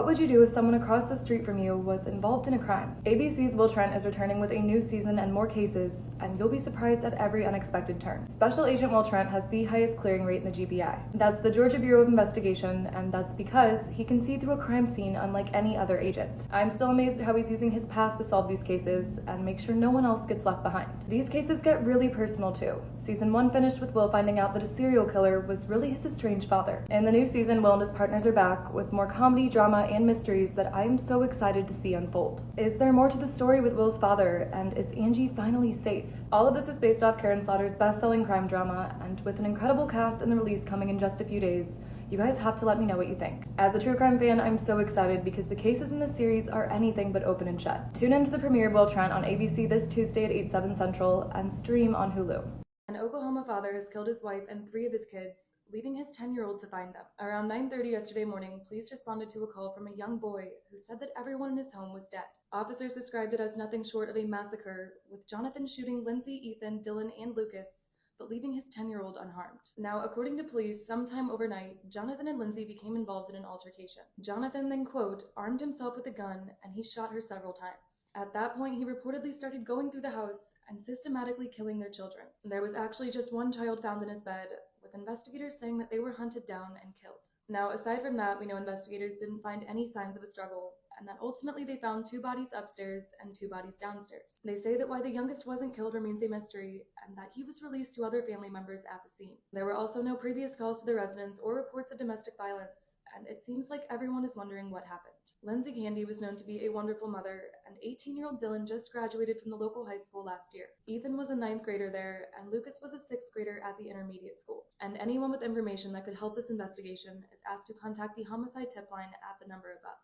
What would you do if someone across the street from you was involved in a crime? ABC's Will Trent is returning with a new season and more cases, and you'll be surprised at every unexpected turn. Special Agent Will Trent has the highest clearing rate in the GBI. That's the Georgia Bureau of Investigation, and that's because he can see through a crime scene unlike any other agent. I'm still amazed at how he's using his past to solve these cases and make sure no one else gets left behind. These cases get really personal too. Season 1 finished with Will finding out that a serial killer was really his estranged father. In the new season, Will and his partners are back with more comedy, drama, and mysteries that I am so excited to see unfold. Is there more to the story with Will's father, and is Angie finally safe? All of this is based off Karen Slaughter's best-selling crime drama, and with an incredible cast and the release coming in just a few days, you guys have to let me know what you think. As a true crime fan, I'm so excited because the cases in this series are anything but open and shut. Tune into the premiere of Will Trent on ABC this Tuesday at 8/7 Central and stream on Hulu. An Oklahoma father has killed his wife and 3 of his kids, leaving his 10-year-old to find them. Around 9:30 yesterday morning, police responded to a call from a young boy who said that everyone in his home was dead. Officers described it as nothing short of a massacre, with Jonathan shooting Lindsay, Ethan, Dylan, and Lucas, but leaving his 10-year-old unharmed. Now, according to police, sometime overnight, Jonathan and Lindsay became involved in an altercation. Jonathan then, quote, armed himself with a gun and he shot her several times. At that point, he reportedly started going through the house and systematically killing their children. There was actually just one child found in his bed, with investigators saying that they were hunted down and killed. Now, aside from that, we know investigators didn't find any signs of a struggle, and that ultimately they found 2 bodies upstairs and 2 bodies downstairs. They say that why the youngest wasn't killed remains a mystery, and that he was released to other family members at the scene. There were also no previous calls to the residence or reports of domestic violence, and it seems like everyone is wondering what happened. Lindsay Candy was known to be a wonderful mother, and 18-year-old Dylan just graduated from the local high school last year. Ethan was a 9th grader there, and Lucas was a 6th grader at the intermediate school. And anyone with information that could help this investigation is asked to contact the homicide tip line at the number above.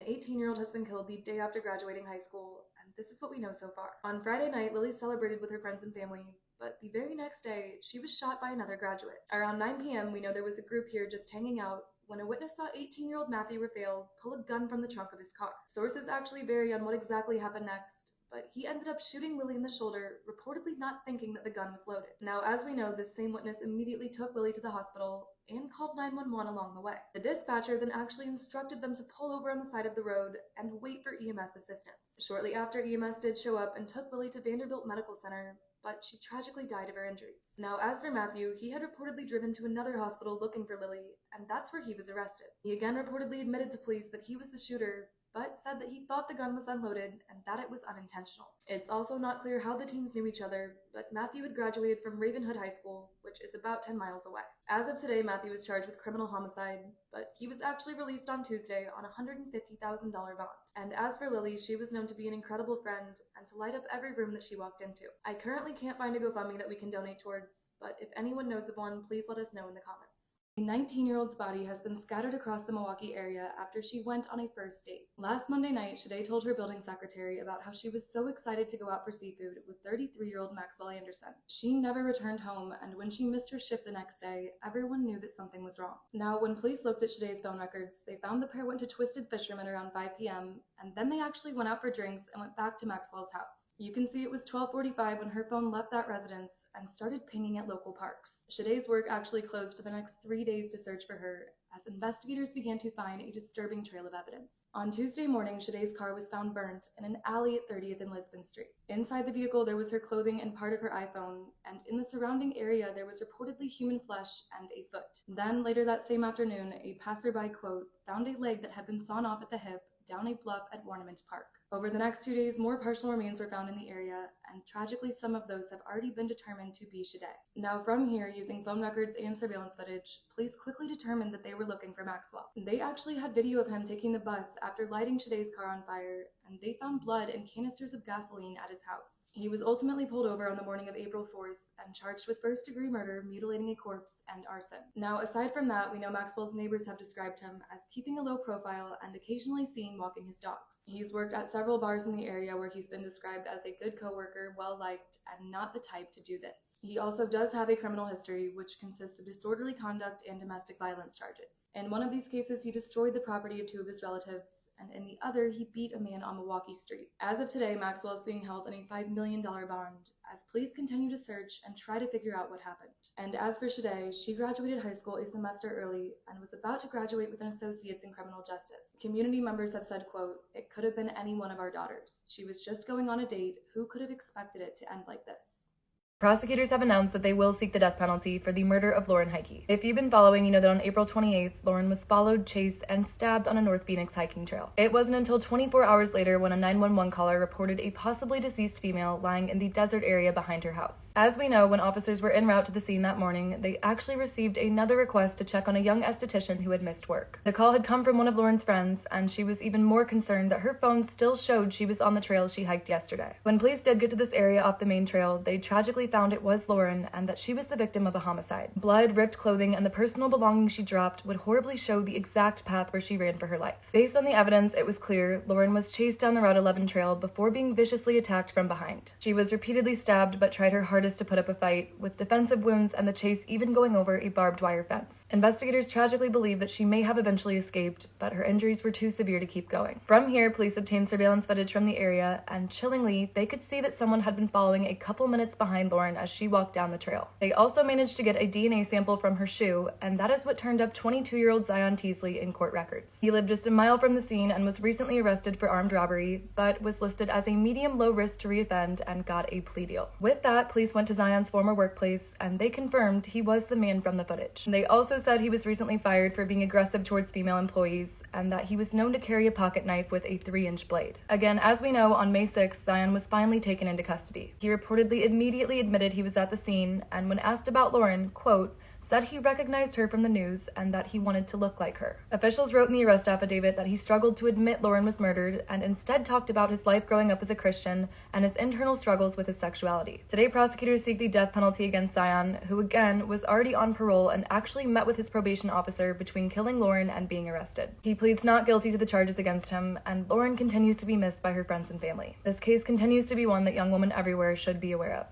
The 18-year-old has been killed the day after graduating high school, and this is what we know so far. On Friday night, Lily celebrated with her friends and family, but the very next day, she was shot by another graduate. Around 9 p.m., we know there was a group here just hanging out when a witness saw 18-year-old Matthew Raphael pull a gun from the trunk of his car. Sources actually vary on what exactly happened next, but he ended up shooting Lily in the shoulder, reportedly not thinking that the gun was loaded. Now, as we know, this same witness immediately took Lily to the hospital and called 911 along the way. The dispatcher then actually instructed them to pull over on the side of the road and wait for EMS assistance. Shortly after, EMS did show up and took Lily to Vanderbilt Medical Center, but she tragically died of her injuries. Now, as for Matthew, he had reportedly driven to another hospital looking for Lily, and that's where he was arrested. He again reportedly admitted to police that he was the shooter, but said that he thought the gun was unloaded and that it was unintentional. It's also not clear how the teens knew each other, but Matthew had graduated from Ravenhood High School, which is about 10 miles away. As of today, Matthew was charged with criminal homicide, but he was actually released on Tuesday on a $150,000 bond. And as for Lily, she was known to be an incredible friend and to light up every room that she walked into. I currently can't find a GoFundMe that we can donate towards, but if anyone knows of one, please let us know in the comments. A 19-year-old's body has been scattered across the Milwaukee area after she went on a first date. Last Monday night, Shade told her building secretary about how she was so excited to go out for seafood with 33-year-old Maxwell Anderson. She never returned home, and when she missed her shift the next day, everyone knew that something was wrong. Now, when police looked at Shade's phone records, they found the pair went to Twisted Fisherman around 5 p.m., and then they actually went out for drinks and went back to Maxwell's house. You can see it was 12:45 when her phone left that residence and started pinging at local parks. Shade's work actually closed for the next 3 days to search for her, as investigators began to find a disturbing trail of evidence. On Tuesday morning, Shade's car was found burnt in an alley at 30th and Lisbon Street. Inside the vehicle, there was her clothing and part of her iPhone, and in the surrounding area, there was reportedly human flesh and a foot. Then, later that same afternoon, a passerby, quote, found a leg that had been sawn off at the hip down a bluff at Ornament Park. Over the next 2 days, more partial remains were found in the area, and tragically some of those have already been determined to be Shade. Now from here, using phone records and surveillance footage, police quickly determined that they were looking for Maxwell. They actually had video of him taking the bus after lighting Shade's car on fire, and they found blood and canisters of gasoline at his house. He was ultimately pulled over on the morning of April 4th and charged with first-degree murder, mutilating a corpse, and arson. Now, aside from that, we know Maxwell's neighbors have described him as keeping a low profile and occasionally seen walking his dogs. He's worked at several bars in the area where he's been described as a good coworker, well-liked, and not the type to do this. He also does have a criminal history, which consists of disorderly conduct and domestic violence charges. In one of these cases, he destroyed the property of 2 of his relatives, and in the other, he beat a man on Milwaukee Street. As of today, Maxwell is being held on a $5 million bond as police continue to search and try to figure out what happened. And as for Shade, she graduated high school a semester early and was about to graduate with an associate's in criminal justice. Community members have said, quote, "It could have been any one of our daughters. She was just going on a date. Who could have expected it to end like this?" Prosecutors have announced that they will seek the death penalty for the murder of Lauren Heike. If you've been following, you know that on April 28th, Lauren was followed, chased, and stabbed on a North Phoenix hiking trail. It wasn't until 24 hours later when a 911 caller reported a possibly deceased female lying in the desert area behind her house. As we know, when officers were en route to the scene that morning, they actually received another request to check on a young esthetician who had missed work. The call had come from one of Lauren's friends, and she was even more concerned that her phone still showed she was on the trail she hiked yesterday. When police did get to this area off the main trail, they tragically found it was Lauren and that she was the victim of a homicide. Blood, ripped clothing, and the personal belongings she dropped would horribly show the exact path where she ran for her life. Based on the evidence, it was clear Lauren was chased down the Route 11 trail before being viciously attacked from behind. She was repeatedly stabbed but tried her hardest to put up a fight, with defensive wounds and the chase even going over a barbed wire fence. Investigators tragically believe that she may have eventually escaped, but her injuries were too severe to keep going. From here, police obtained surveillance footage from the area, and chillingly, they could see that someone had been following a couple minutes behind Lauren as she walked down the trail. They also managed to get a DNA sample from her shoe, and that is what turned up 22-year-old Zion Teasley in court records. He lived just a mile from the scene and was recently arrested for armed robbery, but was listed as a medium-low risk to reoffend and got a plea deal. With that, police went to Zion's former workplace, and they confirmed he was the man from the footage. They also said he was recently fired for being aggressive towards female employees, and that he was known to carry a pocket knife with a 3-inch blade. Again, as we know, on May 6th, Zion was finally taken into custody. He reportedly immediately admitted he was at the scene, and when asked about Lauren, quote, said he recognized her from the news and that he wanted to look like her. Officials wrote in the arrest affidavit that he struggled to admit Lauren was murdered and instead talked about his life growing up as a Christian and his internal struggles with his sexuality. Today, prosecutors seek the death penalty against Zion, who again was already on parole and actually met with his probation officer between killing Lauren and being arrested. He pleads not guilty to the charges against him, and Lauren continues to be missed by her friends and family. This case continues to be one that young women everywhere should be aware of.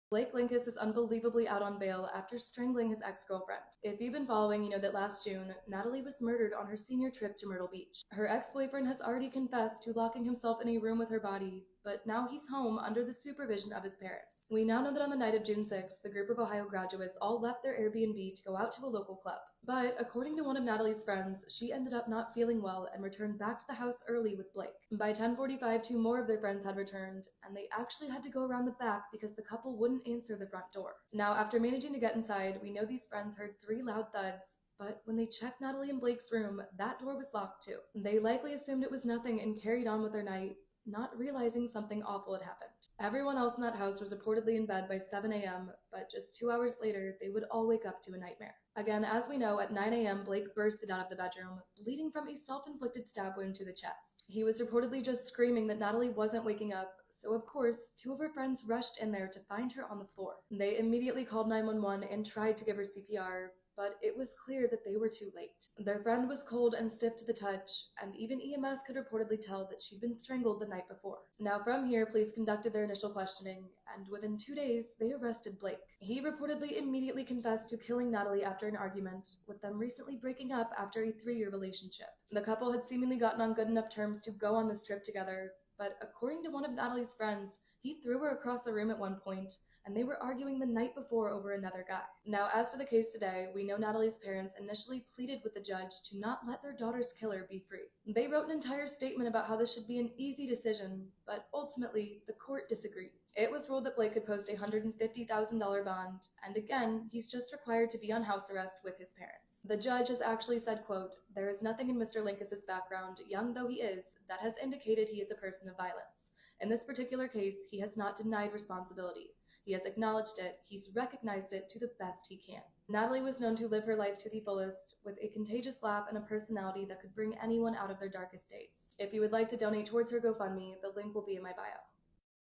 Blake Linkus is unbelievably out on bail after strangling his ex-girlfriend. If you've been following, you know that last June, Natalie was murdered on her senior trip to Myrtle Beach. Her ex-boyfriend has already confessed to locking himself in a room with her body, but now he's home under the supervision of his parents. We now know that on the night of June 6th, the group of Ohio graduates all left their Airbnb to go out to a local club. But according to one of Natalie's friends, she ended up not feeling well and returned back to the house early with Blake. By 10:45, 2 more of their friends had returned, and they actually had to go around the back because the couple wouldn't answer the front door. Now, after managing to get inside, we know these friends heard 3 loud thuds, but when they checked Natalie and Blake's room, that door was locked too. They likely assumed it was nothing and carried on with their night, not realizing something awful had happened. Everyone else in that house was reportedly in bed by 7 a.m., but just 2 hours later, they would all wake up to a nightmare. Again, as we know, at 9 a.m., Blake bursted out of the bedroom, bleeding from a self-inflicted stab wound to the chest. He was reportedly just screaming that Natalie wasn't waking up, so of course, 2 of her friends rushed in there to find her on the floor. They immediately called 911 and tried to give her CPR, but it was clear that they were too late. Their friend was cold and stiff to the touch, and even EMS could reportedly tell that she'd been strangled the night before. Now from here, police conducted their initial questioning, and within 2 days, they arrested Blake. He reportedly immediately confessed to killing Natalie after an argument, with them recently breaking up after a 3-year relationship. The couple had seemingly gotten on good enough terms to go on this trip together, but according to one of Natalie's friends, he threw her across the room at one point, and they were arguing the night before over another guy. Now, as for the case today, we know Natalie's parents initially pleaded with the judge to not let their daughter's killer be free. They wrote an entire statement about how this should be an easy decision, but ultimately, the court disagreed. It was ruled that Blake could post a $150,000 bond, and again, he's just required to be on house arrest with his parents. The judge has actually said, quote, "There is nothing in Mr. Linkus's background, young though he is, that has indicated he is a person of violence. In this particular case, he has not denied responsibility. He has acknowledged it, he's recognized it to the best he can." Natalie was known to live her life to the fullest, with a contagious laugh and a personality that could bring anyone out of their darkest days. If you would like to donate towards her GoFundMe, the link will be in my bio.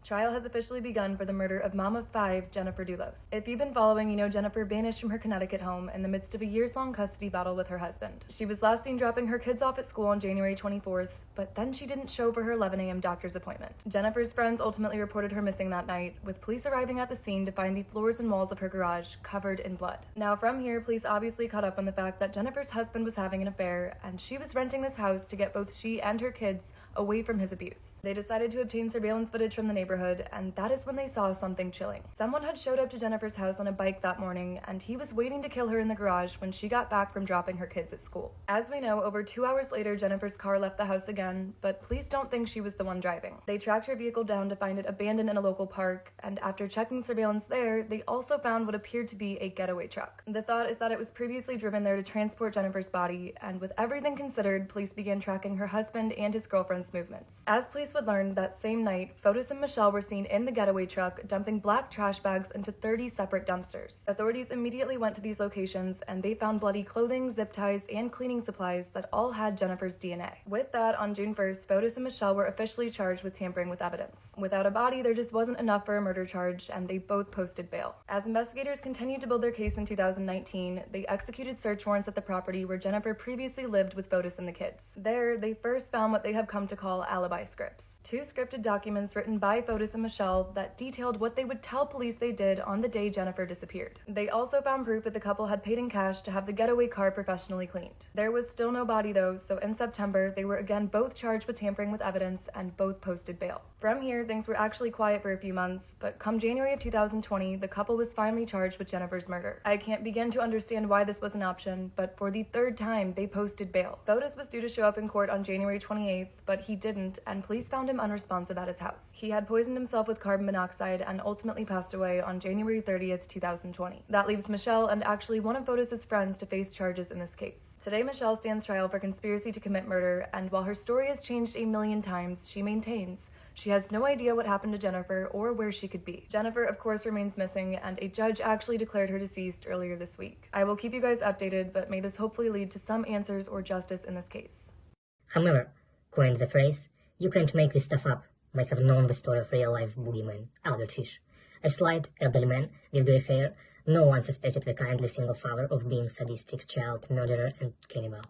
Trial has officially begun for the murder of mom of 5, Jennifer Dulos. If you've been following, you know Jennifer vanished from her Connecticut home in the midst of a years-long custody battle with her husband. She was last seen dropping her kids off at school on January 24th, but then she didn't show for her 11 a.m. doctor's appointment. Jennifer's friends ultimately reported her missing that night, with police arriving at the scene to find the floors and walls of her garage covered in blood. Now from here, police obviously caught up on the fact that Jennifer's husband was having an affair, and she was renting this house to get both she and her kids away from his abuse. They decided to obtain surveillance footage from the neighborhood, and that is when they saw something chilling. Someone had showed up to Jennifer's house on a bike that morning, and he was waiting to kill her in the garage when she got back from dropping her kids at school. As we know, over 2 hours later, Jennifer's car left the house again, but police don't think she was the one driving. They tracked her vehicle down to find it abandoned in a local park, and after checking surveillance there, they also found what appeared to be a getaway truck. The thought is that it was previously driven there to transport Jennifer's body, and with everything considered, police began tracking her husband and his girlfriend's movements. As police would learn, that same night, Fotis and Michelle were seen in the getaway truck dumping black trash bags into 30 separate dumpsters. Authorities immediately went to these locations, and they found bloody clothing, zip ties, and cleaning supplies that all had Jennifer's DNA. With that, on June 1st, Fotis and Michelle were officially charged with tampering with evidence. Without a body, there just wasn't enough for a murder charge, and they both posted bail. As investigators continued to build their case in 2019, they executed search warrants at the property where Jennifer previously lived with Fotis and the kids. There, they first found what they have come to call alibi scripts. 2 scripted documents written by Fotis and Michelle that detailed what they would tell police they did on the day Jennifer disappeared. They also found proof that the couple had paid in cash to have the getaway car professionally cleaned. There was still no body though, so in September, they were again both charged with tampering with evidence and both posted bail. From here, things were actually quiet for a few months, but come January of 2020, the couple was finally charged with Jennifer's murder. I can't begin to understand why this was an option, but for the 3rd time, they posted bail. Fotis was due to show up in court on January 28th, but he didn't, and police found him unresponsive at his house. He had poisoned himself with carbon monoxide and ultimately passed away on January 30th, 2020. That leaves Michelle and actually one of Fotis' friends to face charges in this case. Today, Michelle stands trial for conspiracy to commit murder, and while her story has changed a million times, she maintains she has no idea what happened to Jennifer or where she could be. Jennifer, of course, remains missing, and a judge actually declared her deceased earlier this week. I will keep you guys updated, but may this hopefully lead to some answers or justice in this case. Hammer coined the phrase, "You can't make this stuff up," might have known the story of real-life boogeyman, Albert Fish. A slight, elderly man with grey hair, no one suspected the kindly single father of being sadistic child murderer and cannibal.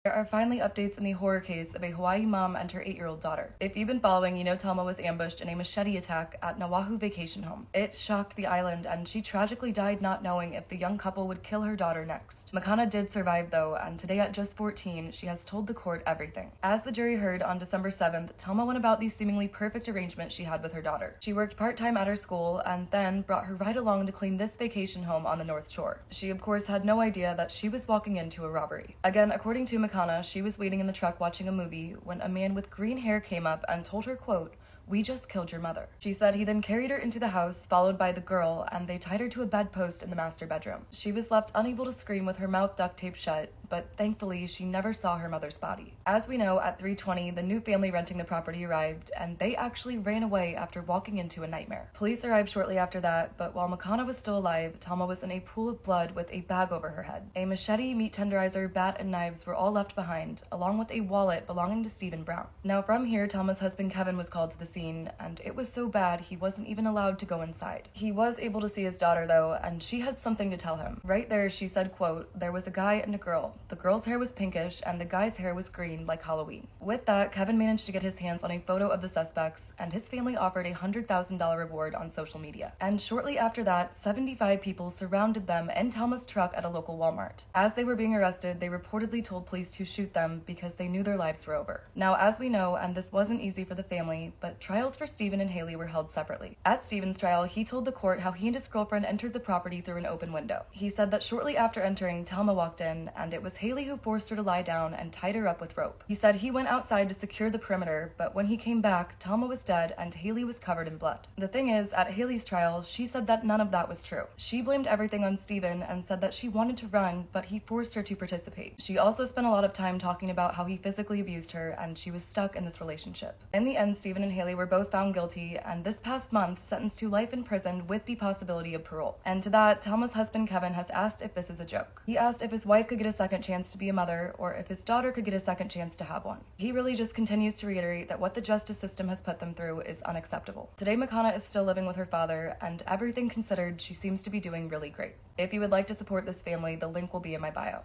There are finally updates in the horror case of a Hawaii mom and her 8-year-old daughter. If you've been following, you know Thelma was ambushed in a machete attack at an Oahu vacation home. It shocked the island, and she tragically died not knowing if the young couple would kill her daughter next. Makana did survive though, and today at just 14, she has told the court everything. As the jury heard on December 7th, Thelma went about the seemingly perfect arrangement she had with her daughter. She worked part-time at her school and then brought her right along to clean this vacation home on the North Shore. She of course had no idea that she was walking into a robbery. Again, according to Makana, she was waiting in the truck watching a movie when a man with green hair came up and told her, quote, "We just killed your mother." She said he then carried her into the house, followed by the girl, and they tied her to a bedpost in the master bedroom. She was left unable to scream with her mouth duct taped shut, but thankfully she never saw her mother's body. As we know, at 3:20, the new family renting the property arrived, and they actually ran away after walking into a nightmare. Police arrived shortly after that, but while Makana was still alive, Thelma was in a pool of blood with a bag over her head. A machete, meat tenderizer, bat, and knives were all left behind, along with a wallet belonging to Stephen Brown. Now from here, Thelma's husband Kevin was called to the scene, and it was so bad he wasn't even allowed to go inside. He was able to see his daughter though, and she had something to tell him. Right there she said, quote, "There was a guy and a girl. The girl's hair was pinkish and the guy's hair was green like Halloween." With that, Kevin managed to get his hands on a photo of the suspects, and his family offered a $100,000 reward on social media. And shortly after that, 75 people surrounded them and Thelma's truck at a local Walmart. As they were being arrested, they reportedly told police to shoot them because they knew their lives were over. Now, as we know, and this wasn't easy for the family, but trials for Stephen and Haley were held separately. At Stephen's trial, he told the court how he and his girlfriend entered the property through an open window. He said that shortly after entering, Thelma walked in, and it was Haley who forced her to lie down and tied her up with rope. He said he went outside to secure the perimeter, but when he came back, Thelma was dead and Haley was covered in blood. The thing is, at Haley's trial, she said that none of that was true. She blamed everything on Stephen and said that she wanted to run, but he forced her to participate. She also spent a lot of time talking about how he physically abused her, and she was stuck in this relationship. In the end, Stephen and Haley were both found guilty, and this past month sentenced to life in prison with the possibility of parole. And to that, Thelma's husband Kevin has asked if this is a joke. He asked if his wife could get a second second chance to be a mother or if his daughter could get a second chance to have one. He really just continues to reiterate that what the justice system has put them through is unacceptable. Today, McConnell is still living with her father, and everything considered, she seems to be doing really great. If you would like to support this family, the link will be in my bio.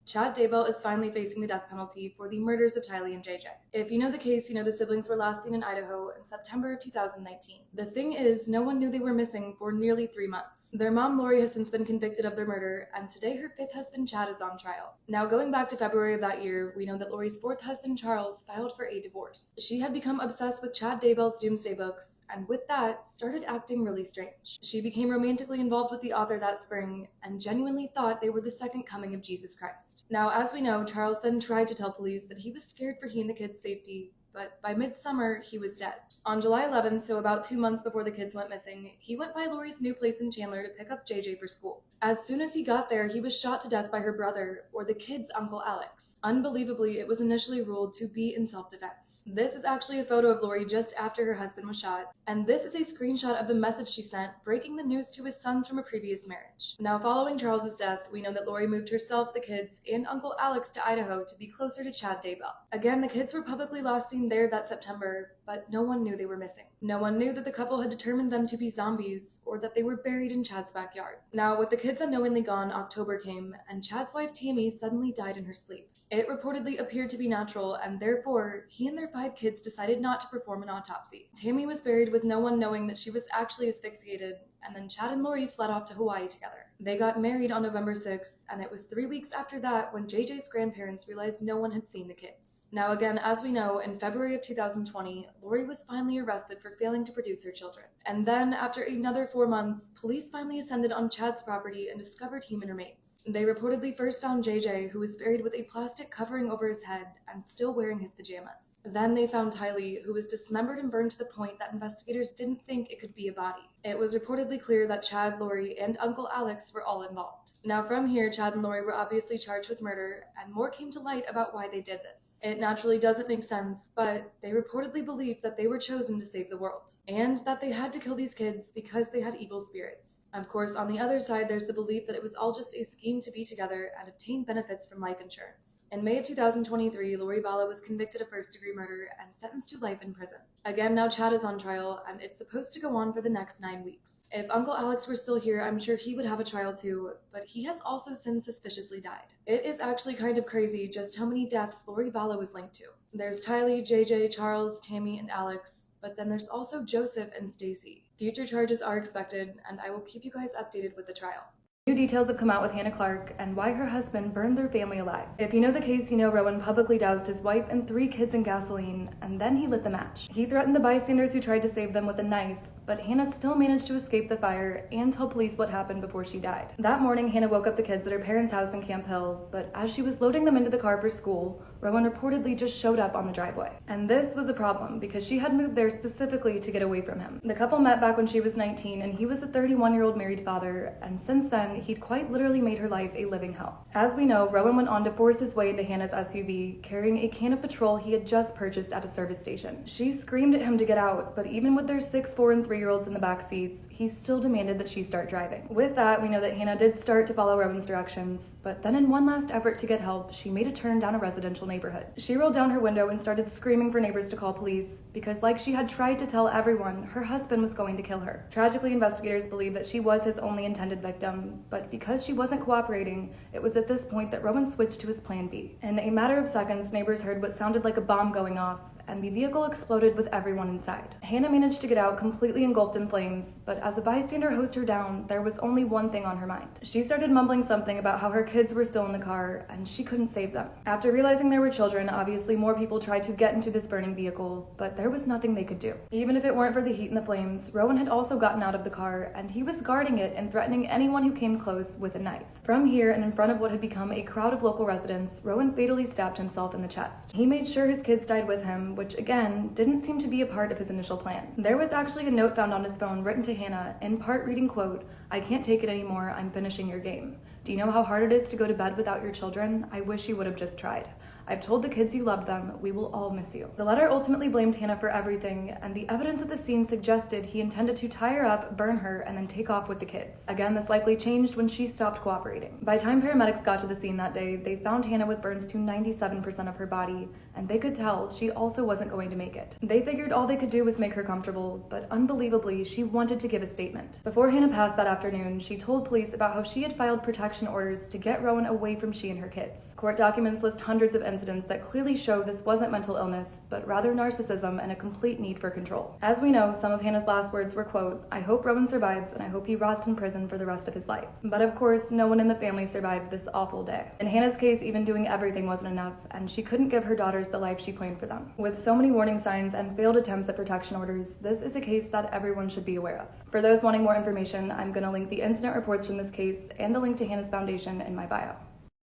Chad Daybell is finally facing the death penalty for the murders of Tylee and JJ. If you know the case, you know the siblings were last seen in Idaho in September of 2019. The thing is, no one knew they were missing for nearly 3 months. Their mom, Lori, has since been convicted of their murder, and today her fifth husband, Chad, is on trial. Now, going back to February of that year, we know that Lori's fourth husband, Charles, filed for a divorce. She had become obsessed with Chad Daybell's doomsday books, and with that, started acting really strange. She became romantically involved with the author that spring, and genuinely thought they were the second coming of Jesus Christ. Now, as we know, Charles then tried to tell police that he was scared for he and the kids' safety, but by midsummer, he was dead. On July 11th, so about 2 months before the kids went missing, he went by Lori's new place in Chandler to pick up JJ for school. As soon as he got there, he was shot to death by her brother, or the kids' Uncle Alex. Unbelievably, it was initially ruled to be in self-defense. This is actually a photo of Lori just after her husband was shot, and this is a screenshot of the message she sent, breaking the news to his sons from a previous marriage. Now, following Charles's death, we know that Lori moved herself, the kids, and Uncle Alex to Idaho to be closer to Chad Daybell. Again, the kids were publicly last seen there that September, but no one knew they were missing. No one knew that the couple had determined them to be zombies, or that they were buried in Chad's backyard. Now, with the kids unknowingly gone, October came, and Chad's wife Tammy suddenly died in her sleep. It reportedly appeared to be natural, and therefore, he and their 5 kids decided not to perform an autopsy. Tammy was buried with no one knowing that she was actually asphyxiated, and then Chad and Lori fled off to Hawaii together. They got married on November 6th, and it was 3 weeks after that when JJ's grandparents realized no one had seen the kids. Now again, as we know, in February of 2020, Lori was finally arrested for failing to produce her children. And then, after another 4 months, police finally ascended on Chad's property and discovered human remains. They reportedly first found JJ, who was buried with a plastic covering over his head and still wearing his pajamas. Then they found Tylee, who was dismembered and burned to the point that investigators didn't think it could be a body. It was reportedly clear that Chad, Lori, and Uncle Alex were all involved. Now from here, Chad and Lori were obviously charged with murder, and more came to light about why they did this. It naturally doesn't make sense, but they reportedly believed that they were chosen to save the world, and that they had to kill these kids because they had evil spirits. Of course, on the other side, there's the belief that it was all just a scheme to be together and obtain benefits from life insurance. In May of 2023, Lori Vallow was convicted of first-degree murder and sentenced to life in prison. Again, now Chad is on trial, and it's supposed to go on for the next 9 weeks. If Uncle Alex were still here, I'm sure he would have a trial too, but he has also since suspiciously died. It is actually kind of crazy just how many deaths Lori Vallow is linked to. There's Tylee, JJ, Charles, Tammy, and Alex, but then there's also Joseph and Stacy. Future charges are expected, and I will keep you guys updated with the trial. New details have come out with Hannah Clark and why her husband burned their family alive. If you know the case, you know Rowan publicly doused his wife and 3 kids in gasoline, and then he lit the match. He threatened the bystanders who tried to save them with a knife, but Hannah still managed to escape the fire and tell police what happened before she died. That morning, Hannah woke up the kids at her parents' house in Camp Hill, but as she was loading them into the car for school, Rowan reportedly just showed up on the driveway. And this was a problem because she had moved there specifically to get away from him. The couple met back when she was 19, and he was a 31-year-old married father, and since then, he'd quite literally made her life a living hell. As we know, Rowan went on to force his way into Hannah's SUV, carrying a can of petrol he had just purchased at a service station. She screamed at him to get out, but even with their 6, 4, and 3-year-olds in the back seats, he still demanded that she start driving. With that, we know that Hannah did start to follow Rowan's directions, but then in one last effort to get help, she made a turn down a residential neighborhood. She rolled down her window and started screaming for neighbors to call police because, like she had tried to tell everyone, her husband was going to kill her. Tragically, investigators believe that she was his only intended victim, but because she wasn't cooperating, it was at this point that Rowan switched to his plan B. In a matter of seconds, neighbors heard what sounded like a bomb going off, and the vehicle exploded with everyone inside. Hannah managed to get out completely engulfed in flames, but as a bystander hosed her down, there was only one thing on her mind. She started mumbling something about how her kids were still in the car, and she couldn't save them. After realizing there were children, obviously more people tried to get into this burning vehicle, but there was nothing they could do. Even if it weren't for the heat and the flames, Rowan had also gotten out of the car, and he was guarding it and threatening anyone who came close with a knife. From here, and in front of what had become a crowd of local residents, Rowan fatally stabbed himself in the chest. He made sure his kids died with him, which again, didn't seem to be a part of his initial plan. There was actually a note found on his phone written to Hannah, in part reading, quote, "I can't take it anymore, I'm finishing your game. Do you know how hard it is to go to bed without your children? I wish you would have just tried. I've told the kids you loved them. We will all miss you. The letter ultimately blamed Hannah for everything, and the evidence at the scene suggested he intended to tie her up, burn her, and then take off with the kids. Again, this likely changed when she stopped cooperating. By the time paramedics got to the scene that day, they found Hannah with burns to 97% of her body, and they could tell she also wasn't going to make it. They figured all they could do was make her comfortable, but unbelievably, she wanted to give a statement. Before Hannah passed that afternoon, she told police about how she had filed protection orders to get Rowan away from she and her kids. Court documents list hundreds of incidents that clearly show this wasn't mental illness, but rather narcissism and a complete need for control. As we know, some of Hannah's last words were, quote, "I hope Rowan survives and I hope he rots in prison for the rest of his life." But of course, no one in the family survived this awful day. In Hannah's case, even doing everything wasn't enough, and she couldn't give her daughters the life she planned for them. With so many warning signs and failed attempts at protection orders, this is a case that everyone should be aware of. For those wanting more information, I'm going to link the incident reports from this case and the link to Hannah's foundation in my bio.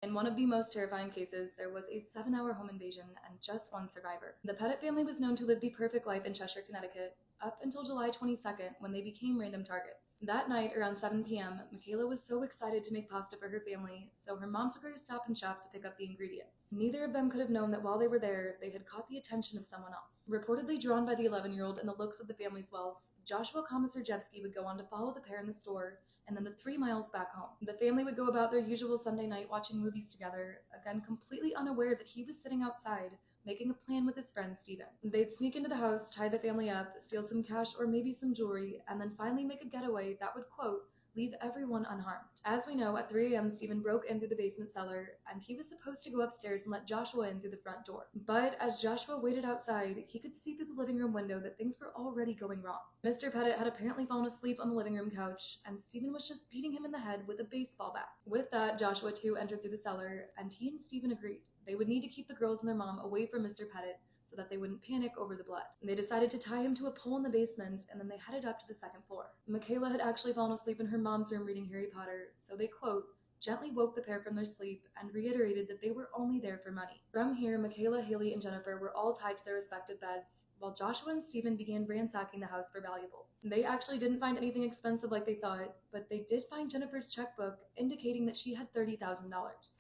In one of the most terrifying cases, there was a 7-hour home invasion and just one survivor. The Pettit family was known to live the perfect life in Cheshire, Connecticut, up until July 22nd when they became random targets. That night, around 7 p.m., Michaela was so excited to make pasta for her family, so her mom took her to Stop and Shop to pick up the ingredients. Neither of them could have known that while they were there, they had caught the attention of someone else. Reportedly drawn by the 11-year-old and the looks of the family's wealth, Joshua Komisarjevsky would go on to follow the pair in the store and then the 3 miles back home. The family would go about their usual Sunday night watching movies together, again completely unaware that he was sitting outside making a plan with his friend Steven. They'd sneak into the house, tie the family up, steal some cash or maybe some jewelry, and then finally make a getaway that would, quote, leave everyone unharmed. As we know, at 3 a.m., Steven broke in through the basement cellar, and he was supposed to go upstairs and let Joshua in through the front door. But as Joshua waited outside, he could see through the living room window that things were already going wrong. Mr. Pettit had apparently fallen asleep on the living room couch, and Steven was just beating him in the head with a baseball bat. With that, Joshua too entered through the cellar, and he and Steven agreed. They would need to keep the girls and their mom away from Mr. Pettit so that they wouldn't panic over the blood. They decided to tie him to a pole in the basement, and then they headed up to the second floor. Michaela had actually fallen asleep in her mom's room reading Harry Potter, so they, quote, gently woke the pair from their sleep and reiterated that they were only there for money. From here, Michaela, Haley, and Jennifer were all tied to their respective beds, while Joshua and Steven began ransacking the house for valuables. They actually didn't find anything expensive like they thought, but they did find Jennifer's checkbook, indicating that she had $30,000.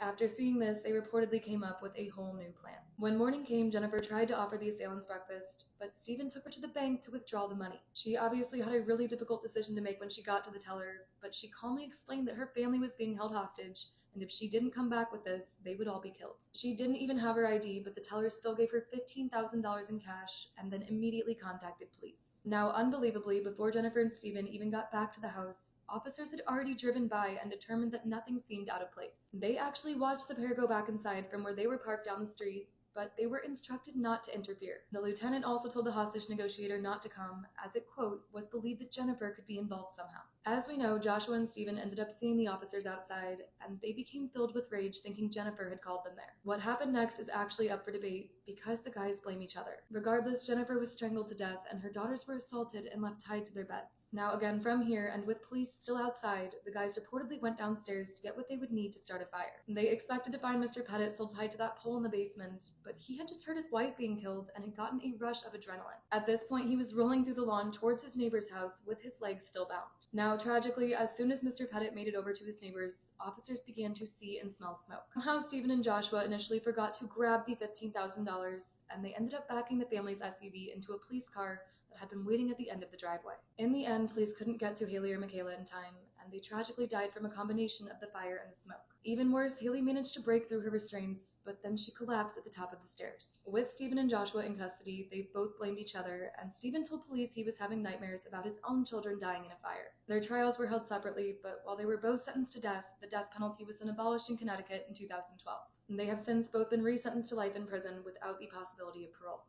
After seeing this, they reportedly came up with a whole new plan. When morning came, Jennifer tried to offer the assailants breakfast, but Steven took her to the bank to withdraw the money. She obviously had a really difficult decision to make when she got to the teller, but she calmly explained that her family was being held hostage, and if she didn't come back with this, they would all be killed. She didn't even have her ID, but the teller still gave her $15,000 in cash and then immediately contacted police. Now, unbelievably, before Jennifer and Steven even got back to the house, officers had already driven by and determined that nothing seemed out of place. They actually watched the pair go back inside from where they were parked down the street, but they were instructed not to interfere. The lieutenant also told the hostage negotiator not to come, as it, quote, was believed that Jennifer could be involved somehow. As we know, Joshua and Steven ended up seeing the officers outside, and they became filled with rage thinking Jennifer had called them there. What happened next is actually up for debate, because the guys blame each other. Regardless, Jennifer was strangled to death, and her daughters were assaulted and left tied to their beds. Now again, from here, and with police still outside, the guys reportedly went downstairs to get what they would need to start a fire. They expected to find Mr. Pettit still tied to that pole in the basement, but he had just heard his wife being killed and had gotten a rush of adrenaline. At this point, he was rolling through the lawn towards his neighbor's house with his legs still bound. Now, tragically, as soon as Mr. Pettit made it over to his neighbors, officers began to see and smell smoke. Somehow, Steven and Joshua initially forgot to grab the $15,000, and they ended up backing the family's SUV into a police car that had been waiting at the end of the driveway. In the end, police couldn't get to Haley or Michaela in time, and they tragically died from a combination of the fire and the smoke. Even worse, Haley managed to break through her restraints, but then she collapsed at the top of the stairs. With Steven and Joshua in custody, they both blamed each other, and Steven told police he was having nightmares about his own children dying in a fire. Their trials were held separately, but while they were both sentenced to death, the death penalty was then abolished in Connecticut in 2012. And they have since both been resentenced to life in prison without the possibility of parole.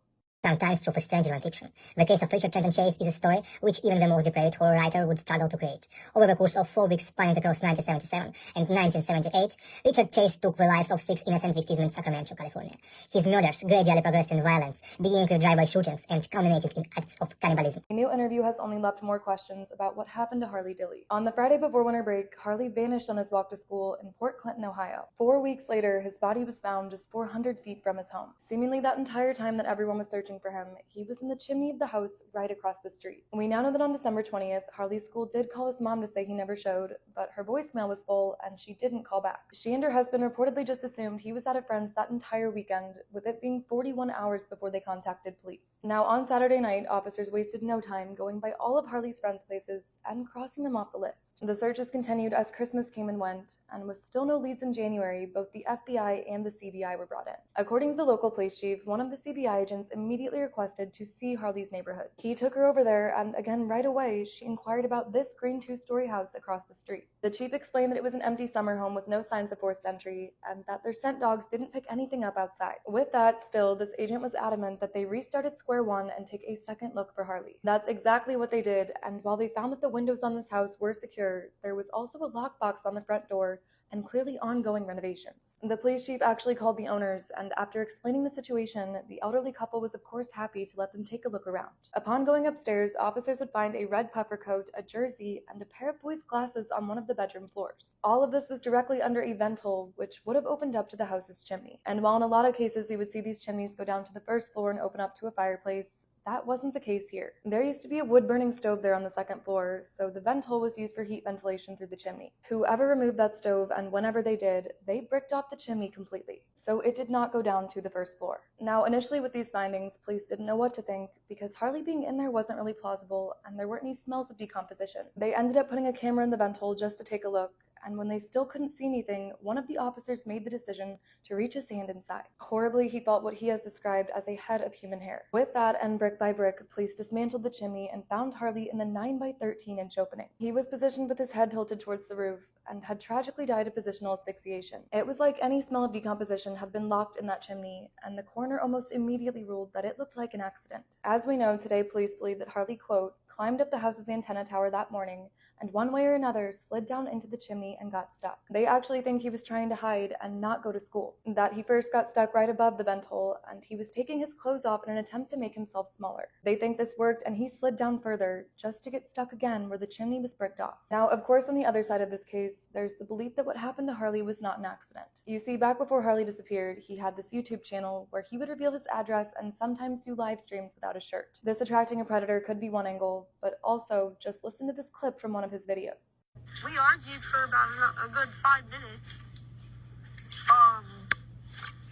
Sometimes true for stranger than fiction. The case of Richard Trenton Chase is a story which even the most depraved horror writer would struggle to create. Over the course of 4 weeks spanning across 1977 and 1978, Richard Chase took the lives of 6 innocent victims in Sacramento, California. His murders gradually progressed in violence, beginning with drive-by shootings and culminating in acts of cannibalism. A new interview has only left more questions about what happened to Harley Dilley. On the Friday before winter break, Harley vanished on his walk to school in Port Clinton, Ohio. 4 weeks later, his body was found just 400 feet from his home. Seemingly that entire time that everyone was searching searching for him, he was in the chimney of the house right across the street. We now know that on December 20th, Harley's school did call his mom to say he never showed, but her voicemail was full and she didn't call back. She and her husband reportedly just assumed he was at a friend's that entire weekend, with it being 41 hours before they contacted police. Now, on Saturday night, officers wasted no time going by all of Harley's friends' places and crossing them off the list. The searches continued as Christmas came and went, and with still no leads in January, both the FBI and the CBI were brought in. According to the local police chief, one of the CBI agents immediately requested to see Harley's neighborhood. He took her over there, and again right away, she inquired about this green two-story house across the street. The chief explained that it was an empty summer home with no signs of forced entry, and that their scent dogs didn't pick anything up outside. With that, still, this agent was adamant that they restart at square one and take a second look for Harley. That's exactly what they did, and while they found that the windows on this house were secure, there was also a lockbox on the front door and clearly ongoing renovations. The police chief actually called the owners, and after explaining the situation, the elderly couple was of course happy to let them take a look around. Upon going upstairs, officers would find a red puffer coat, a jersey, and a pair of boys' glasses on one of the bedroom floors. All of this was directly under a vent hole, which would have opened up to the house's chimney. And while in a lot of cases we would see these chimneys go down to the first floor and open up to a fireplace, that wasn't the case here. There used to be a wood-burning stove there on the second floor, so the vent hole was used for heat ventilation through the chimney. Whoever removed that stove, and whenever they did, they bricked off the chimney completely, so it did not go down to the first floor. Now, initially with these findings, police didn't know what to think, because Harley being in there wasn't really plausible, and there weren't any smells of decomposition. They ended up putting a camera in the vent hole just to take a look, and when they still couldn't see anything, one of the officers made the decision to reach his hand inside. Horribly, he felt what he has described as a head of human hair. With that, and brick by brick, police dismantled the chimney and found Harley in the 9 by 13 inch opening. He was positioned with his head tilted towards the roof and had tragically died of positional asphyxiation. It was like any smell of decomposition had been locked in that chimney, and the coroner almost immediately ruled that it looked like an accident. As we know, today police believe that Harley, quote, climbed up the house's antenna tower that morning and one way or another slid down into the chimney and got stuck. They actually think he was trying to hide and not go to school, that he first got stuck right above the vent hole and he was taking his clothes off in an attempt to make himself smaller. They think this worked and he slid down further just to get stuck again where the chimney was bricked off. Now, of course, on the other side of this case, there's the belief that what happened to Harley was not an accident. You see, back before Harley disappeared, he had this YouTube channel where he would reveal his address and sometimes do live streams without a shirt. This attracting a predator could be one angle, but also just listen to this clip from one of his videos. We argued for about a good 5 minutes.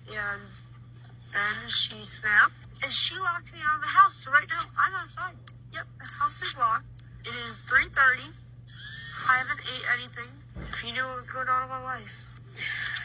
And then she snapped and she locked me out of the house. So right now I'm outside. Yep, the house is locked. It is 3:30. I haven't ate anything. If you knew what was going on in my life.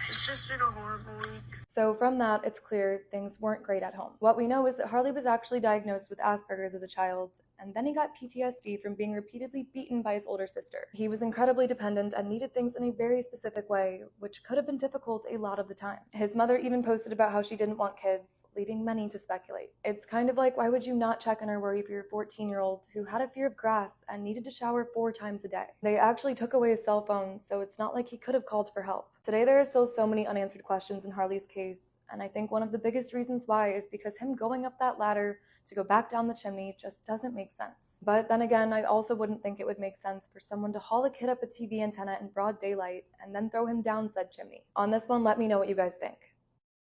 It's just been a horrible week. So from that, it's clear things weren't great at home. What we know is that Harley was actually diagnosed with Asperger's as a child, and then he got PTSD from being repeatedly beaten by his older sister. He was incredibly dependent and needed things in a very specific way, which could have been difficult a lot of the time. His mother even posted about how she didn't want kids, leading many to speculate. It's kind of like, why would you not check on or worry for your 14-year-old who had a fear of grass and needed to shower 4 times a day? They actually took away his cell phone, so it's not like he could have called for help. Today there are still so many unanswered questions in Harley's case, and I think one of the biggest reasons why is because him going up that ladder to go back down the chimney just doesn't make sense. But then again, I also wouldn't think it would make sense for someone to haul a kid up a TV antenna in broad daylight and then throw him down said chimney. On this one, let me know what you guys think.